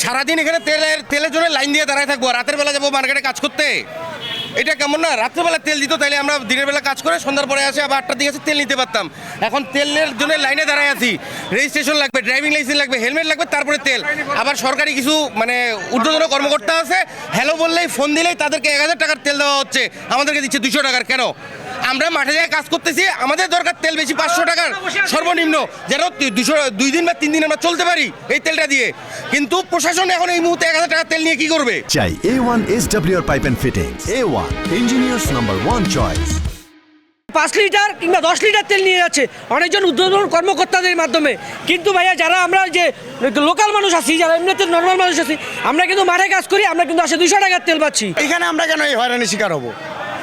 সারাদিন এখানে তেলের জন্য লাইন দিয়ে দাঁড়ায় থাকবো, রাতের বেলা যাবো মার্কেটে কাজ করতে? এটা কেমন না? রাত্রেবেলা তেল দিত, তাইলে আমরা দিনের বেলা কাজ করে সন্ধ্যার পরে আসে আবার 8টার দিকে এসে তেল নিতে পারতাম। এখন তেলের জন্য লাইনে দাঁড়ায় আছি, রেজিস্ট্রেশন লাগবে, ড্রাইভিং লাইসেন্স লাগবে, হেলমেট লাগবে, তারপরে তেল। আবার সরকারি কিছু মানে ঊর্ধ্বতন কর্মকর্তা আছে, হ্যালো বললেই, ফোন দিলেই তাদেরকে 1000 টাকার তেল দেওয়া হচ্ছে, আমাদেরকে দিচ্ছে 200 টাকার। কেন? আমরা মাঠে যায় কাজ করতেছি, আমাদের দরকার তেল বেশি, 500 টাকার সর্বনিম্ন, যেন 2 দিন বা 3 দিন আমরা চলতে পারি এই তেলটা দিয়ে। কিন্তু প্রশাসন এখন এই মুহূর্তে 1000 টাকার তেল নিয়ে কি করবে? চাই A1 SWR Pipe and Fittings. A1 Engineers number 1 choice. 5 litre কিংবা 10 লিটার তেল নিয়ে যাচ্ছে অনেকজন ঊর্ধ্বতন কর্মকর্তাদের মাধ্যমে। কিন্তু ভাইয়া যারা আমরা যে লোকাল মানুষ আছি, যারা এমনিতে নর্মাল মানুষ আছি, আমরা কিন্তু মাঠে কাজ করি, আমরা কিন্তু আসে 200 টাকার তেল পাচ্ছি। এখানে আমরা কেন এই হয়রানির শিকার হবো?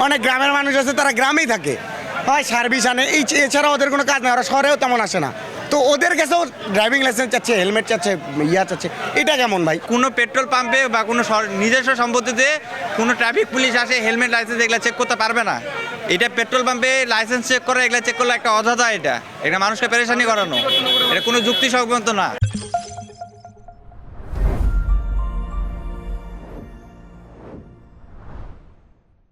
অনেক গ্রামের মানুষ আছে, তারা গ্রামেই থাকে, হয় সার্ভিস আনে, এছাড়া ওদের কোনো কাজ নেই, ওরা শহরেও তেমন আসে না। তো ওদের কাছেও ড্রাইভিং লাইসেন্স চাচ্ছে, হেলমেট চাচ্ছে, চাচ্ছে। এটা কেমন ভাই? কোনো পেট্রোল পাম্পে বা কোনো নিজস্ব সম্পত্তিতে কোনো ট্রাফিক পুলিশ আসে হেলমেট লাইসেন্স এগুলো চেক করতে পারবে না। এটা পেট্রোল পাম্পে লাইসেন্স চেক করে এগুলো চেক করলে একটা অযথা, এটা মানুষকে পেরেশানি করানো, এটা কোনো যুক্তিসঙ্গত না।